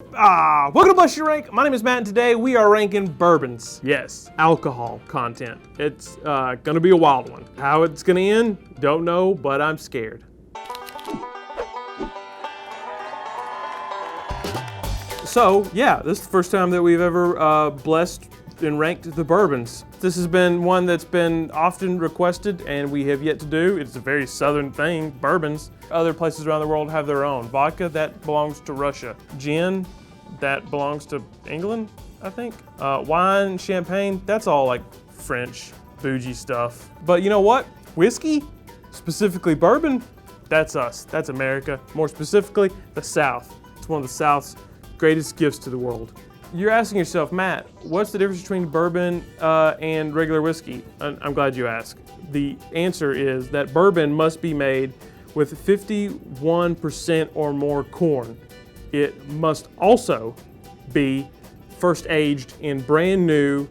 Welcome to Bless Your Rank. My name is Matt, and today we are ranking bourbons. Yes, alcohol content. It's gonna be a wild one. How it's gonna end, don't know, but I'm scared. So, yeah, this is the first time that we've ever blessed and ranked the bourbons. This has been one that's been often requested and we have yet to do. It's a very southern thing, bourbons. Other places around the world have their own. Vodka, that belongs to Russia. Gin, that belongs to England, I think. Wine, champagne, that's all like French, bougie stuff. But you know what? Whiskey, specifically bourbon, that's us, that's America. More specifically, the South. It's one of the South's greatest gifts to the world. You're asking yourself, Matt, what's the difference between bourbon and regular whiskey? I'm glad you asked. The answer is that bourbon must be made with 51% or more corn. It must also be first aged in brand new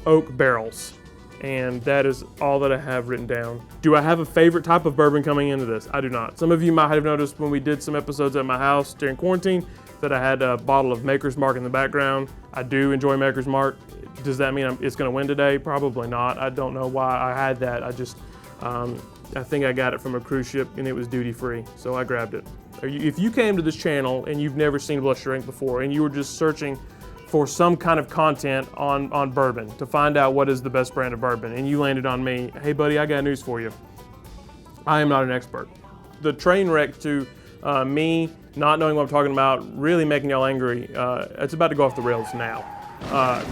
oak barrels. And that is all that I have written down. Do I have a favorite type of bourbon coming into this? I do not. Some of you might have noticed when we did some episodes at my house during quarantine that I had a bottle of Maker's Mark in the background. I do enjoy Maker's Mark. Does that mean it's gonna win today? Probably not. I don't know why I had that. I think I got it from a cruise ship and it was duty free, so I grabbed it. If you came to this channel and you've never seen Bless Your Rank before and you were just searching for some kind of content on bourbon to find out what is the best brand of bourbon and you landed on me, hey buddy, I got news for you. I am not an expert. The train wreck to me not knowing what I'm talking about, really making y'all angry, it's about to go off the rails now.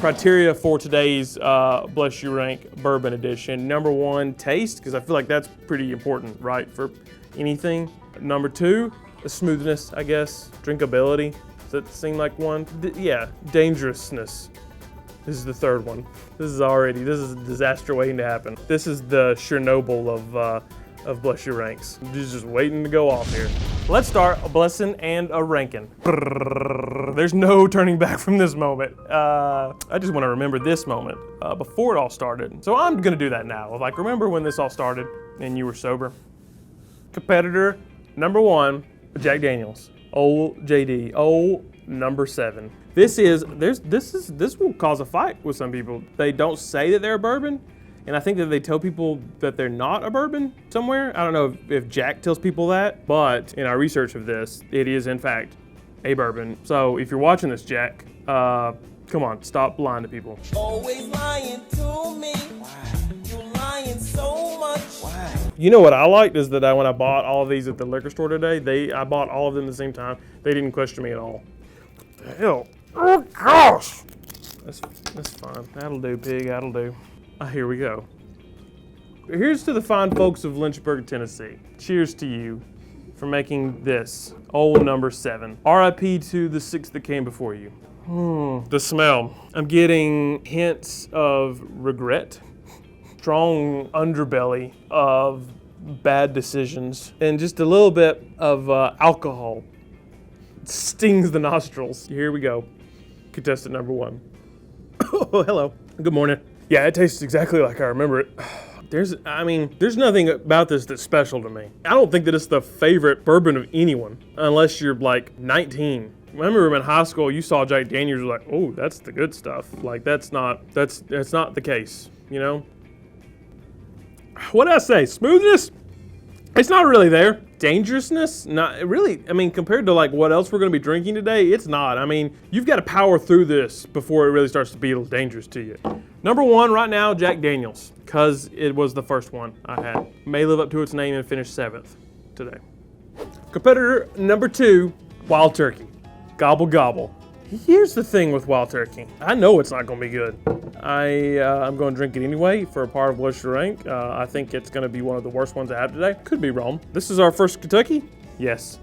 Criteria for today's Bless Your Rank Bourbon Edition. Number one, taste, because I feel like that's pretty important, right, for anything. Number two, smoothness, I guess. Drinkability, does that seem like one? Yeah, dangerousness. This is the third one. This is a disaster waiting to happen. This is the Chernobyl of Bless Your Ranks. Just waiting to go off here. Let's start a blessing and a ranking. There's no turning back from this moment. I just want to remember this moment before it all started. So I'm gonna do that now. Like, remember when this all started and you were sober? Competitor number one, Jack Daniels. Old JD, old number 7. This will cause a fight with some people. They don't say that they're a bourbon. And I think that they tell people that they're not a bourbon somewhere. I don't know if Jack tells people that, but in our research of this, it is in fact a bourbon. So if you're watching this, Jack, come on, stop lying to people. Always lying to me. Why? You're lying so much. Why? You know what I liked is that when I bought all of these at the liquor store today, I bought all of them at the same time. They didn't question me at all. What the hell? Oh gosh! That's fine. That'll do, pig. That'll do. Here we go. Here's to the fine folks of Lynchburg, Tennessee. Cheers to you for making this old number 7. RIP to the 6 that came before you. The smell. I'm getting hints of regret, strong underbelly of bad decisions, and just a little bit of alcohol. It stings the nostrils. Here we go. Contestant number 1. Oh, hello. Good morning. Yeah, it tastes exactly like I remember it. There's nothing about this that's special to me. I don't think that it's the favorite bourbon of anyone, unless you're like 19. I remember in high school, you saw Jack Daniels, you're like, oh, that's the good stuff. Like, that's not the case, you know? What did I say? Smoothness? It's not really there. Dangerousness? Not really. I mean, compared to like what else we're gonna be drinking today, it's not. I mean, you've got to power through this before it really starts to be dangerous to you. Number 1 right now, Jack Daniels, because it was the first one I had. May live up to its name and finish 7th today. Competitor number 2, Wild Turkey. Gobble gobble. Here's the thing with Wild Turkey. I know it's not gonna be good. I'm gonna drink it anyway for a part of Bless Your Rank. I think it's gonna be one of the worst ones I have today. Could be wrong. This is our first Kentucky? Yes.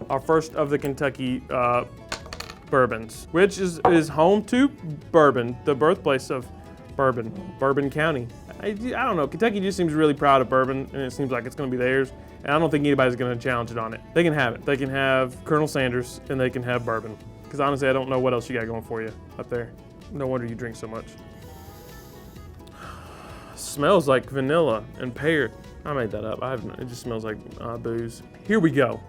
Our first of the Kentucky bourbons, which is home to Bourbon, the birthplace of Bourbon County. I don't know, Kentucky just seems really proud of bourbon and it seems like it's gonna be theirs. And I don't think anybody's gonna challenge it on it. They can have it. They can have Colonel Sanders and they can have bourbon. Because honestly, I don't know what else you got going for you up there. No wonder you drink so much. Smells like vanilla and pear. I made that up. It just smells like booze. Here we go.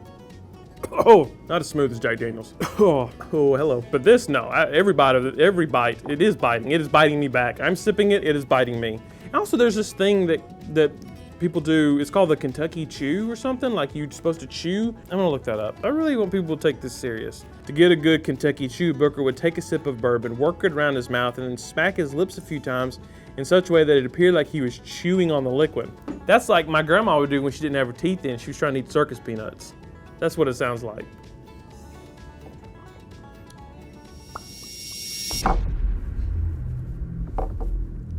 Oh, not as smooth as Jack Daniels. Oh, hello. But this, no. Every bite, it is biting. It is biting me back. I'm sipping it. It is biting me. Also, there's this thing that people do. It's called the Kentucky Chew or something. Like you're supposed to chew. I'm gonna look that up. I really want people to take this serious. To get a good Kentucky Chew, Booker would take a sip of bourbon, work it around his mouth, and then smack his lips a few times in such a way that it appeared like he was chewing on the liquid. That's like my grandma would do when she didn't have her teeth in. She was trying to eat circus peanuts. That's what it sounds like.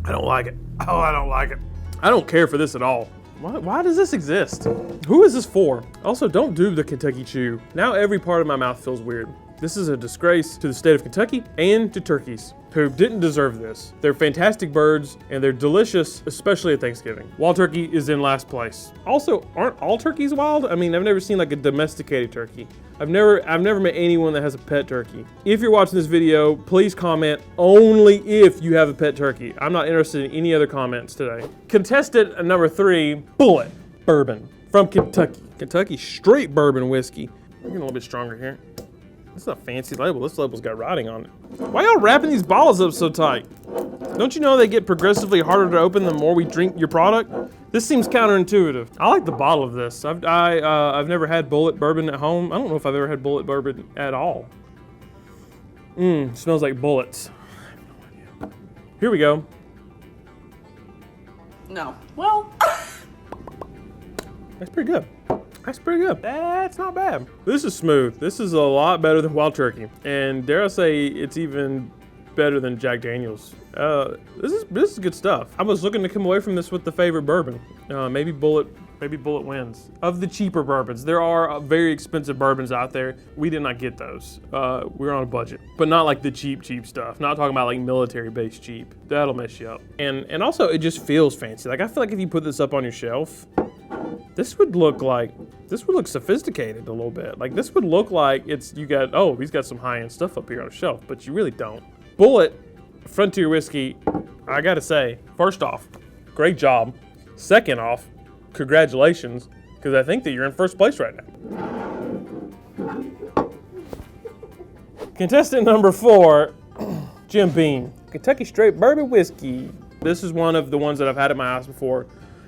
I don't like it. Oh, I don't like it. I don't care for this at all. Why does this exist? Who is this for? Also, don't do the Kentucky Chew. Now every part of my mouth feels weird. This is a disgrace to the state of Kentucky and to turkeys, who didn't deserve this. They're fantastic birds and they're delicious, especially at Thanksgiving. Wild turkey is in last place. Also, aren't all turkeys wild? I mean, I've never seen like a domesticated turkey. I've never met anyone that has a pet turkey. If you're watching this video, please comment only if you have a pet turkey. I'm not interested in any other comments today. Contestant number 3, BULLEIT Bourbon from Kentucky. Kentucky straight bourbon whiskey. We're getting a little bit stronger here. This is a fancy label. This label's got writing on it. Why y'all wrapping these bottles up so tight? Don't you know they get progressively harder to open the more we drink your product? This seems counterintuitive. I like the bottle of this. I've never had BULLEIT bourbon at home. I don't know if I've ever had BULLEIT bourbon at all. Smells like bullets. Here we go. No. Well. That's pretty good. That's pretty good. That's not bad. This is smooth. This is a lot better than Wild Turkey. And dare I say, it's even better than Jack Daniels. This is good stuff. I was looking to come away from this with the favorite bourbon. Maybe BULLEIT wins. Of the cheaper bourbons, there are very expensive bourbons out there. We did not get those. We're on a budget, but not like the cheap stuff. Not talking about like military-based cheap. That'll mess you up. And also, it just feels fancy. Like I feel like if you put this up on your shelf, this would look sophisticated a little bit. Like this would look like he's got some high-end stuff up here on the shelf, but you really don't. BULLEIT Frontier Whiskey, I gotta say, first off, great job. Second off, congratulations, because I think that you're in first place right now. Contestant number 4, Jim Beam, Kentucky Straight Bourbon Whiskey. This is one of the ones that I've had at my house before.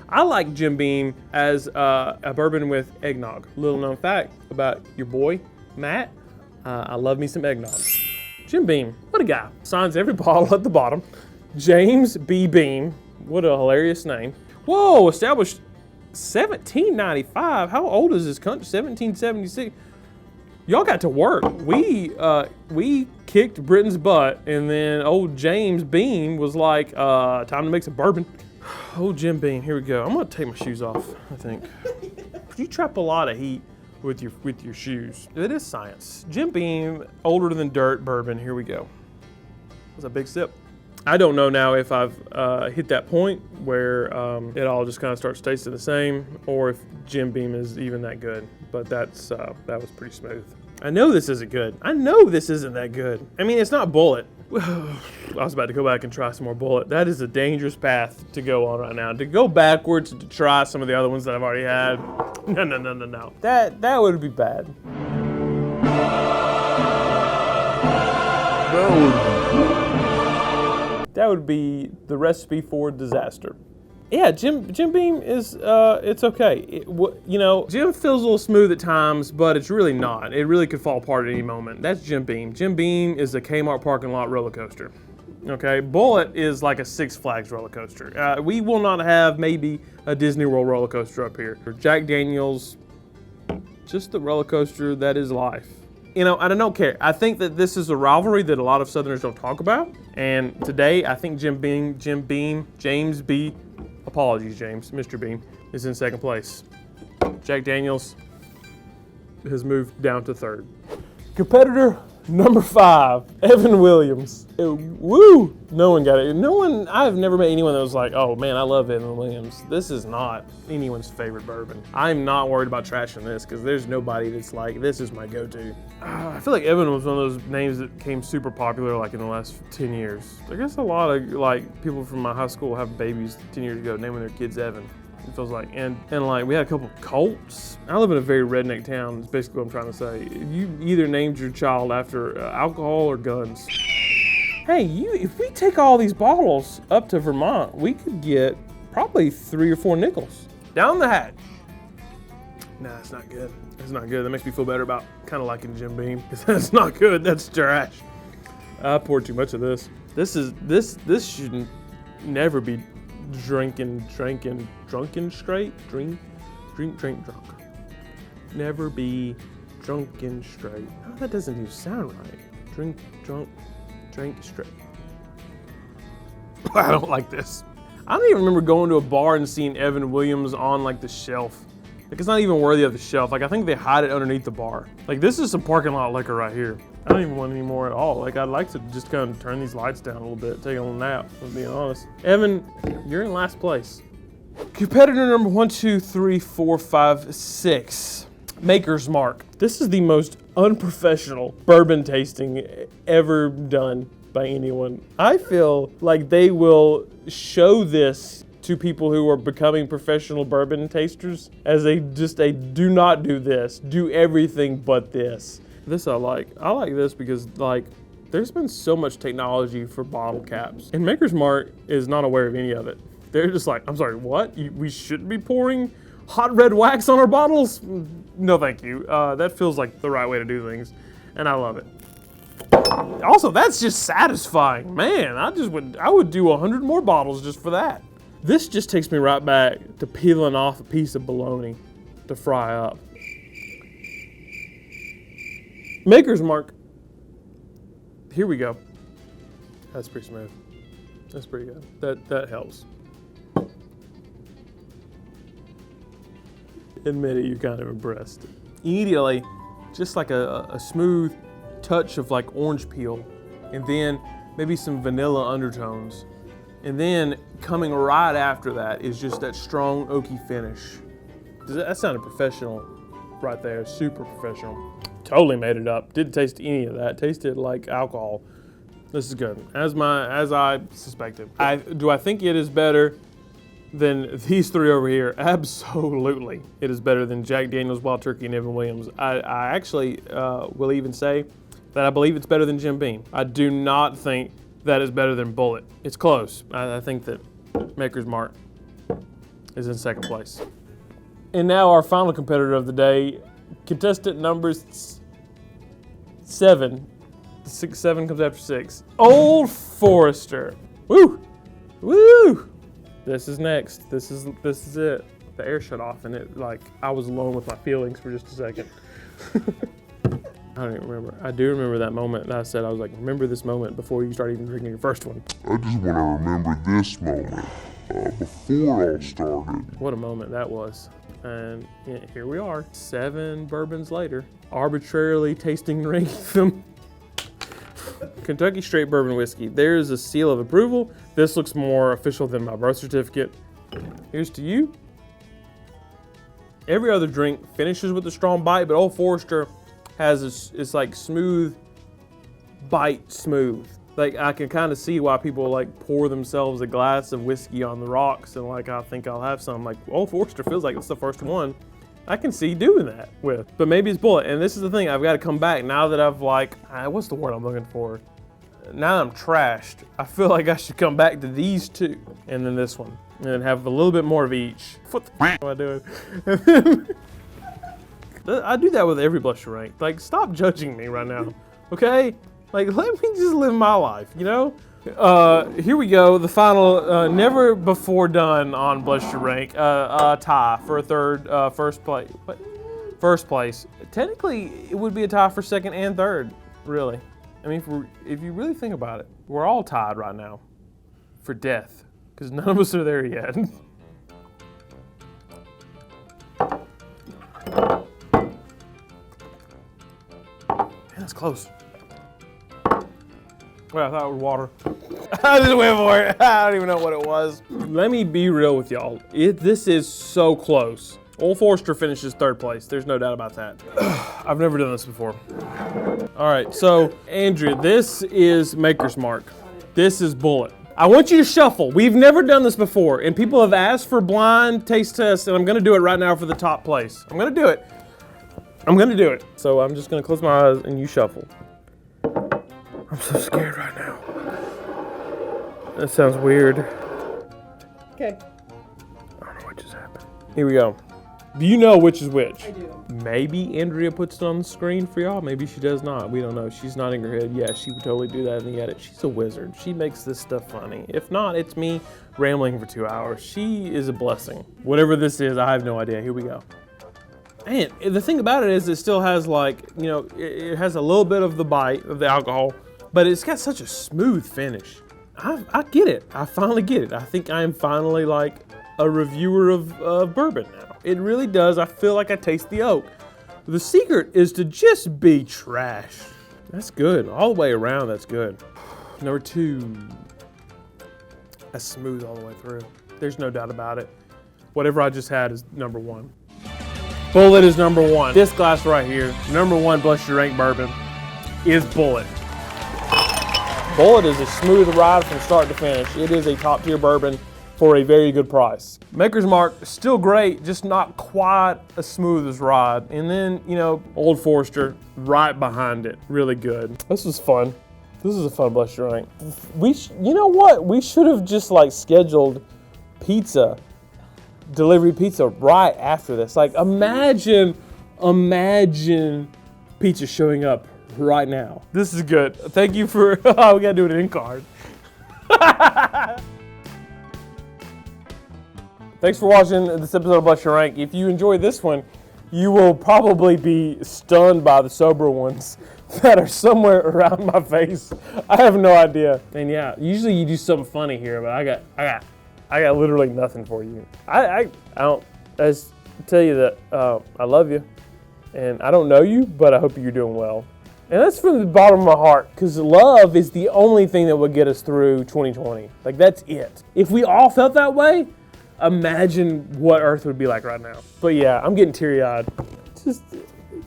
I like Jim Beam as a bourbon with eggnog. Little known fact about your boy, Matt, I love me some eggnog. Jim Beam, what a guy. Signs every bottle at the bottom. James B. Beam, what a hilarious name. Whoa, established 1795. How old is this country? 1776. Y'all got to work. We kicked Britain's butt, and then old James Beam was like, time to make some bourbon. Oh, Jim Beam, here we go. I'm gonna take my shoes off, I think. You trap a lot of heat with your shoes. It is science. Jim Beam, older than dirt bourbon, here we go. That's a big sip. I don't know now if I've hit that point where it all just kind of starts tasting the same, or if Jim Beam is even that good, but that was pretty smooth. I know this isn't good. I know this isn't that good. I mean, it's not BULLEIT. I was about to go back and try some more BULLEIT. That is a dangerous path to go on right now. To go backwards to try some of the other ones that I've already had. No. That would be bad. That would be the recipe for disaster. Yeah, Jim Beam is, it's okay. Jim feels a little smooth at times, but it's really not. It really could fall apart at any moment. That's Jim Beam. Jim Beam is a Kmart parking lot roller coaster. Okay, BULLEIT is like a Six Flags roller coaster. We will not have maybe a Disney World roller coaster up here. Jack Daniels, just the roller coaster that is life. And I don't care. I think that this is a rivalry that a lot of Southerners don't talk about. And today, I think James B. Apologies, James. Mr. Beam is in second place. Jack Daniels has moved down to third. Competitor number 5, Evan Williams. Woo! No one got it. I've never met anyone that was like, oh man, I love Evan Williams. This is not anyone's favorite bourbon. I'm not worried about trashing this because there's nobody that's like, this is my go-to. I feel like Evan was one of those names that became super popular like in the last 10 years. I guess a lot of like people from my high school have babies 10 years ago naming their kids Evan. it feels like. And like, we had a couple of Colts. I live in a very redneck town, is basically what I'm trying to say. You either named your child after alcohol or guns. Hey, if we take all these bottles up to Vermont, we could get probably 3 or 4 nickels. Down the hatch. Nah, it's not good. It's not good. That makes me feel better about kind of liking Jim Beam. That's not good. That's trash. I poured too much of this. This shouldn't never be drunken straight. Drink drunk. Never be drunken straight. Oh, that doesn't even sound right. Drink straight. I don't like this. I don't even remember going to a bar and seeing Evan Williams on like the shelf. Like, it's not even worthy of the shelf. Like, I think they hide it underneath the bar. Like, this is some parking lot liquor right here. I don't even want any more at all. Like, I'd like to just kind of turn these lights down a little bit, take a little nap, if I'm being honest. Evan, you're in last place. Competitor number 1, 2, 3, 4, 5, 6. Maker's Mark. This is the most unprofessional bourbon tasting ever done by anyone. I feel like they will show this to people who are becoming professional bourbon tasters as a do not do this, do everything but this. This I like. I like this because like there's been so much technology for bottle caps, and Maker's Mark is not aware of any of it. They're just like, I'm sorry, what? We shouldn't be pouring hot red wax on our bottles? No, thank you. That feels like the right way to do things, and I love it. Also, that's just satisfying, man. I would do 100 more bottles just for that. This just takes me right back to peeling off a piece of bologna to fry up. Maker's Mark. Here we go. That's pretty smooth. That's pretty good. That helps. Admit it, you're kind of impressed. Immediately, just like a smooth touch of like orange peel, and then maybe some vanilla undertones. And then coming right after that is just that strong oaky finish. That sounded professional right there, super professional. Totally made it up. Didn't taste any of that. Tasted like alcohol. This is good, as I suspected. Do I think it is better than these 3 over here? Absolutely. It is better than Jack Daniel's, Wild Turkey, and Evan Williams. I actually will even say that I believe it's better than Jim Beam. I do not think that is better than Bulleit. It's close. I think that Maker's Mark is in second place. And now our final competitor of the day, contestant number 7. 7 comes after 6. Old Forester. Woo! Woo! This is next. This is it. The air shut off and it I was alone with my feelings for just a second. I don't even remember. I do remember that moment that I said, I was like, remember this moment before you start even drinking your first one. I just want to remember this moment before all started. What a moment that was. And here we are, 7 bourbons later, arbitrarily tasting and ranking them. Kentucky Straight Bourbon Whiskey. There's a seal of approval. This looks more official than my birth certificate. Here's to you. Every other drink finishes with a strong bite, but Old Forester has it's like smooth, bite smooth. Like I can kind of see why people like pour themselves a glass of whiskey on the rocks and like I think I'll have some. Like Old Forester feels like it's the first one I can see doing that with. But maybe it's Bulleit. And this is the thing, I've got to come back now that I've what's the word I'm looking for? Now that I'm trashed, I feel like I should come back to these 2 and then this one and then have a little bit more of each. What the f am I doing? I do that with every blush rank. Like, stop judging me right now, okay? Like, let me just live my life, you know? Here we go, the final, never before done on Blush Your Rank, tie for a first place. What? First place. Technically, it would be a tie for second and third, really. I mean, if you really think about it, we're all tied right now for death, because none of us are there yet. That's close. Well, I thought it was water. I just went for it. I don't even know what it was. Let me be real with y'all. This is so close. Old Forester finishes 3rd place. There's no doubt about that. I've never done this before. All right, so Andrea, this is Maker's Mark. This is Bulleit. I want you to shuffle. We've never done this before, and people have asked for blind taste tests, and I'm gonna do it right now for the top place. I'm gonna do it. I'm gonna do it. So I'm just gonna close my eyes and you shuffle. I'm so scared right now. That sounds weird. Okay. I don't know what just happened. Here we go. Do you know which is which? I do. Maybe Andrea puts it on the screen for y'all. Maybe she does not. We don't know. She's nodding her head. Yeah, she would totally do that in the edit. She's a wizard. She makes this stuff funny. If not, it's me rambling for 2 hours. She is a blessing. Whatever this is, I have no idea. Here we go. And the thing about it is it still has like, you know, it has a little bit of the bite of the alcohol, but it's got such a smooth finish. I get it. I finally get it. I think I am finally like a reviewer of bourbon now. It really does. I feel like I taste the oak. The secret is to just be trash. That's good. All the way around, that's good. Number 2. That's smooth all the way through. There's no doubt about it. Whatever I just had is number 1. Bulleit is number 1. This glass right here, number 1 Bless Your Rank bourbon, is Bulleit. Bulleit is a smooth ride from start to finish. It is a top tier bourbon for a very good price. Maker's Mark, still great, just not quite as smooth as Rod. And then, you know, Old Forester right behind it, really good. This was fun. This is a fun Bless Your Rank. You know what? We should have just like scheduled pizza, delivery pizza right after this. Like imagine pizza showing up right now. This is good. Thank you for, oh, we gotta do an end card. Thanks for watching this episode of Bless Your Rank. If you enjoy this one, you will probably be stunned by the sober ones that are somewhere around my face. I have no idea. And yeah, usually you do something funny here, but I got literally nothing for you. I just tell you that I love you, and I don't know you, but I hope you're doing well. And that's from the bottom of my heart, because love is the only thing that will get us through 2020. Like that's it. If we all felt that way, imagine what Earth would be like right now. But yeah, I'm getting teary-eyed.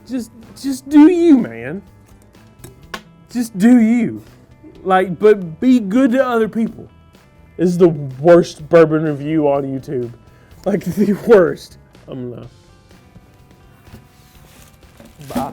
Just do you, man. Just do you. Like, but be good to other people. This is the worst bourbon review on YouTube. Like the worst. I'm Bye.